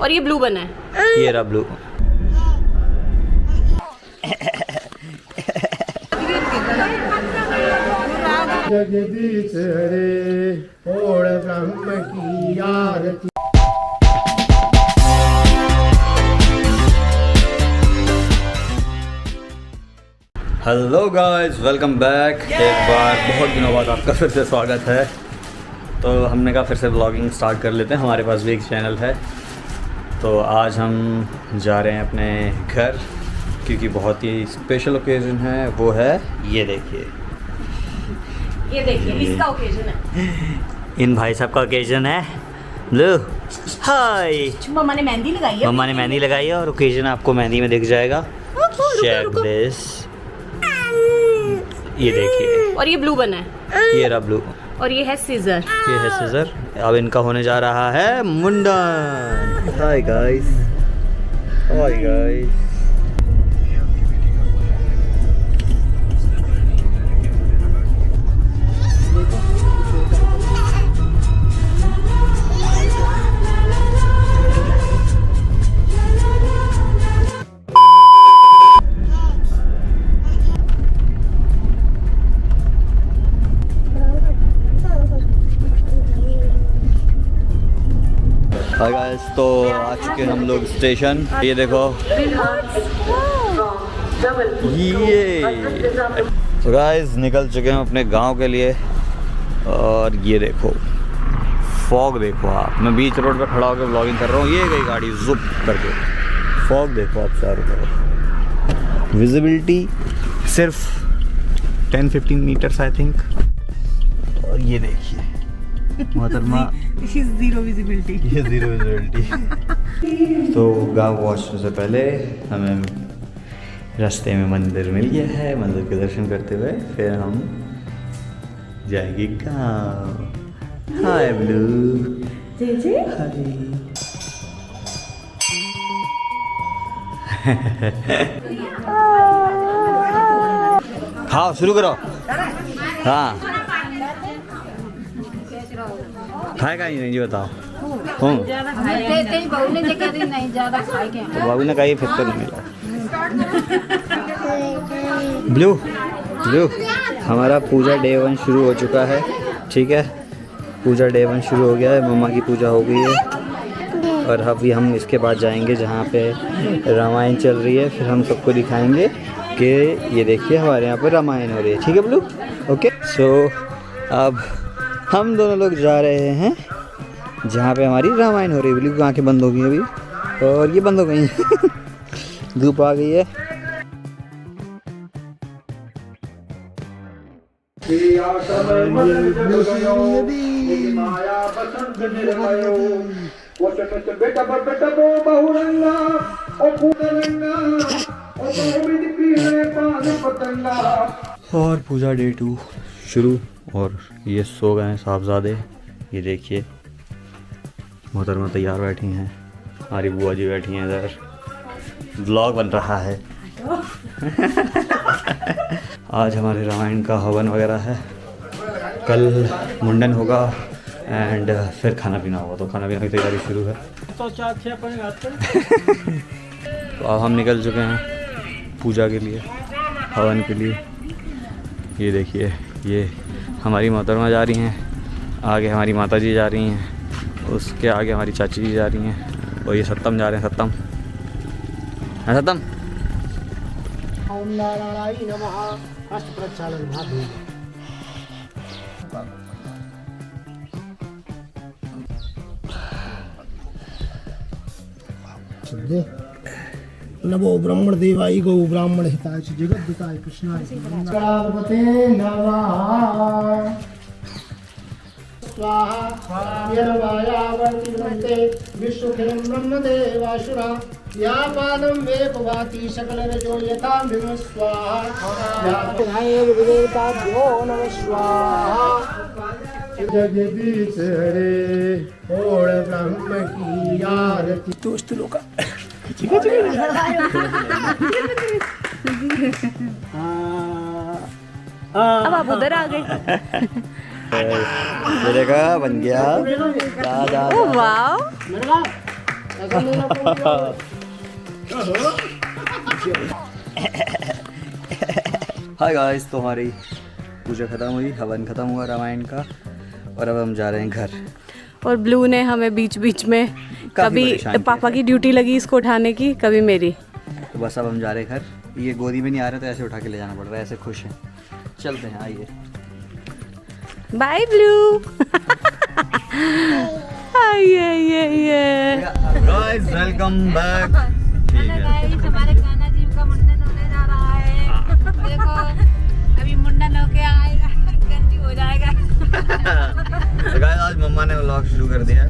और ये ब्लू बना है। ये रहा ब्लू। जगदीश हरे ओढ़ ब्रह्म की आरती। Hello guys, welcome back. एक बार बहुत दिनों बाद आपका फिर से स्वागत है। तो हमने कहा फिर से ब्लॉगिंग स्टार्ट कर लेते हैं। हमारे पास भी एक चैनल है। तो आज हम जा रहे हैं अपने घर, क्योंकि बहुत ही स्पेशल ओकेज़न है। वो है ये देखिए, इसका ओकेजन है। इन भाई साहब का ओकेज़न है। लो हाय, मम्मा ने मेहंदी लगाई है। मम्मा ने मेहंदी लगाई है और ओकेज़न आपको मेहंदी में दिख जाएगा। चेक दिस, ये देखिए। और ये ब्लू बना है। ये रहा ब्लू। और ये है सीजर। ये है सीजर। अब इनका होने जा रहा है मुंडन। Hi guys, hi guys. Hi guys, तो आ चुके हम लोग स्टेशन। ये देखो, ये तो गाइस निकल चुके हैं अपने गांव के लिए। और ये देखो फॉग देखो आप। मैं बीच रोड पे खड़ा होकर व्लॉगिंग कर रहा हूँ। ये गई गाड़ी जुप करके। फॉग देखो आप चारों तरफ। विजिबिलिटी सिर्फ 10-15 मीटर्स आई थिंक। और ये देखिए मोहतरमा, जीरो विजिबिलिटी। ये जीरो विजिबिलिटी। तो गांव पहुंचने से पहले हमें रास्ते में मंदिर मिल गया है। मंदिर के दर्शन करते हुए फिर हम जाएंगे गांव। हाय ब्लू। हाँ शुरू करो। हाँ खाएगा ही नहीं, जी बताओ। तो बाबू ने कहा ये फिर तो नहीं मिला। ब्लू ब्लू, हमारा पूजा डे 1 शुरू हो चुका है। ठीक है, पूजा डे 1 शुरू हो गया है। मम्मा की पूजा हो गई है। और अभी हम इसके बाद जाएंगे जहाँ पे रामायण चल रही है। फिर हम सबको दिखाएंगे कि ये देखिए हमारे यहाँ पर रामायण हो रही है। ठीक है ब्लू, ओके। सो अब हम दोनों लोग जा रहे हैं जहाँ पे हमारी रामायण हो रही है। ब्लू की आँखें बंद हो गई अभी, और ये बंद हो गई। धूप आ गई है। और पूजा डे 2 शुरू। और ये सो गए हैं साहबजादे। ये देखिए मोहतरमा तैयार बैठी हैं, हमारी बुआ जी बैठी हैं इधर। व्लॉग बन रहा है। आज हमारे रामायण का हवन वगैरह है। कल मुंडन होगा एंड फिर खाना पीना होगा। तो खाना पीना की तैयारी शुरू है। तो अब हम निकल चुके हैं पूजा के लिए, हवन के लिए। ये देखिए, ये हमारी मोहतरमा जा रही हैं, आगे हमारी माता जी जा रही हैं, उसके आगे हमारी चाची जी जा रही हैं, और ये सत्तम जा रहे हैं। सत्तम है, सत्तम। ओम नारायणाय नमः। अष्ट प्रक्षालन भाभी। नमो ब्रह्मण देवाय गौ ब्राह्मण हिताय च जगत हिताय कृष्णाय गणाधिपते नमः। स्वाहा यर्वायावर्ति ब्रह्मते विश्वखिलं ब्रह्मदेवासुरा या पादं वे पवाति सकलरजो यथा भीम स्वाहा। विदेवताभ्यो नमः स्वाहा। जगदीश हरे ओढ़ ब्रह्म की आरती। दोस्त लोग अब आप उधर आ गए। देखा बन गया। वाह, हाय गाइस, तो हमारी पूजा खत्म हुई, हवन खत्म हुआ रामायण का, और अब हम जा रहे हैं घर। और ब्लू ने हमें बीच बीच में कभी परेशान किया पापा है। की ड्यूटी लगी इसको उठाने की, कभी मेरी। तो बस अब हम जा रहे हैं घर। ये गोदी में नहीं आ रहे तो ऐसे उठा के ले जाना पड़ रहा है, ऐसे खुश हैं। चलते हैं, आइए। Bye blue. ये गाइस वेलकम बैक। हमारे कान्हा जी का मुंडन होने जा रहा है। देखो अभी मुंडन होके आएगा, गंजी हो जाएगा। तो गाइस आज मम्मा ने व्लॉग शुरू कर दिया है।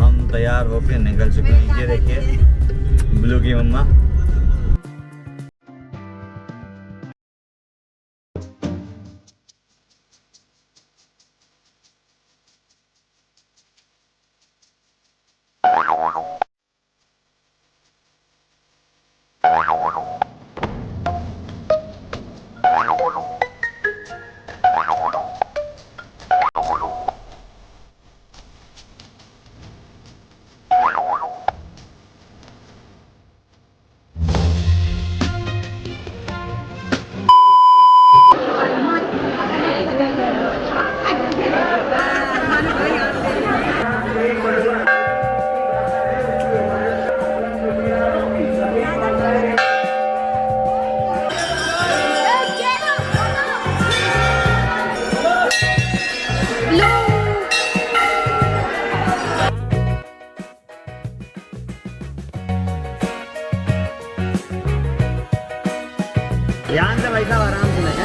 हम तैयार होके निकल चुके हैं। ये देखिए ब्लू की मम्मा। ध्यान से भाई साहब, आराम से लें।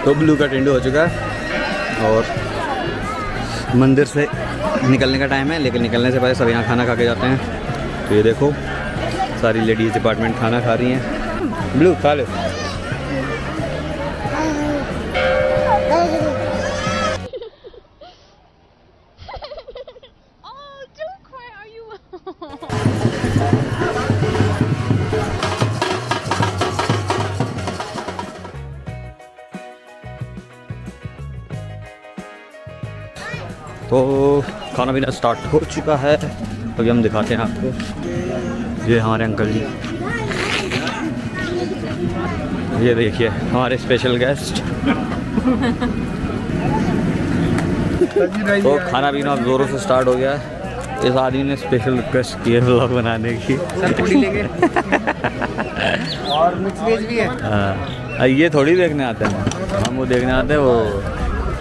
तो ब्लू का टेंडू हो चुका है और मंदिर से निकलने का टाइम है, लेकिन निकलने से पहले सब यहाँ खाना खा के जाते हैं। तो ये देखो सारी लेडीज़ डिपार्टमेंट खाना खा रही हैं। ब्लू खा ले। तो खाना पीना स्टार्ट हो चुका है। अभी हम दिखाते हैं आपको। ये हमारे अंकल जी, ये देखिए हमारे स्पेशल गेस्ट। तो खाना पीना अब ज़ोरों से स्टार्ट हो गया है। इस आदमी ने स्पेशल रिक्वेस्ट की है व्लॉग बनाने की। और मिक्स वेज भी है। हाँ, ये थोड़ी देखने आते हैं, हम वो देखने आते हैं वो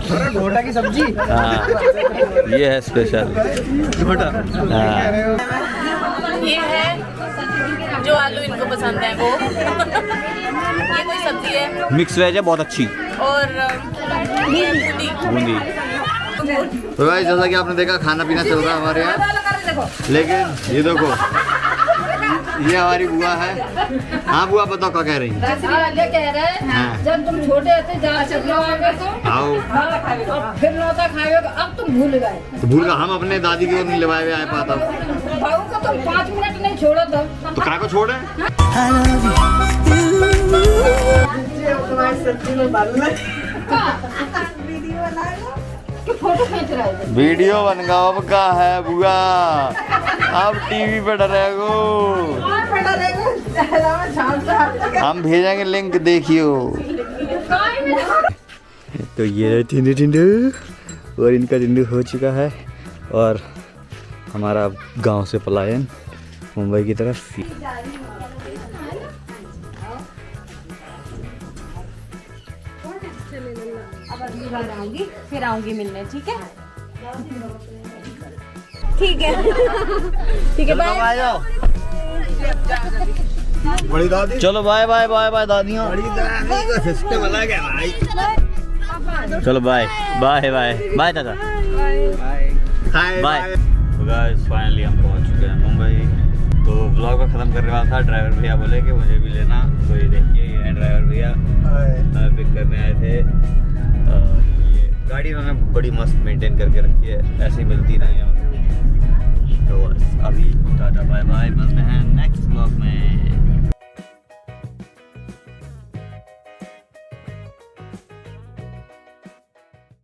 घोटा की सब्जी। हाँ, ये है स्पेशल घोटा। हाँ। ये है जो आलू इनको पसंद है वो। ये कोई सब्जी है, मिक्स वेज है, बहुत अच्छी। और ये बूंदी। बूंदी। तो भाई जैसा कि आपने देखा खाना पीना चल रहा है हमारे यहाँ, लेकिन ये देखो ये हमारी बुआ है। हाँ बुआ बताओ क्या कह रही है? कह रहे हैं हाँ। जब तुम छोटे थे जहाँ से आओगे तो आओ और फिर लौटा खाएगा तो अब तुम भूल गए। तो भूल का हम अपने दादी की ओर नहीं लवाए हुए आए पाता। बाबू को तुम 5 मिनट नहीं छोड़ा था। तो क्या को छोड़े? फोटो खींच रहे थे। वीडियो बनगाओ अब का है बुआ, अब टीवी पे डरेगो। हम भेजेंगे लिंक, देखियो। तो ये टिंडू टिंडू, और इनका टिंडू हो चुका है, और हमारा गांव से पलायन मुंबई की तरफ। अब अगली बार आऊंगी, फिर आऊंगी मिलने, ठीक है? ठीक है ठीक है, बाय। बड़ी दादी चलो बाय बाय बाय बाय दादियों। बड़ी दादी का सिस्टम अलग है भाई। चलो बाय बाय बाय बाय दादा हाय बाय। तो गाइस फाइनली हम पहुंच चुके हैं मुंबई। तो व्लॉग को ख़त्म करने वाला था, ड्राइवर भैया बोले कि मुझे भी लेना, तो ये देखिए ये है ड्राइवर भैया हमें पिक करने आए थे। ये गाड़ी उन्होंने बड़ी मस्त मेंटेन करके रखी है, ऐसी मिलती नहीं है। तो बस अभी टाटा बाय बाय, मिलते हैं नेक्स्ट व्लॉग में।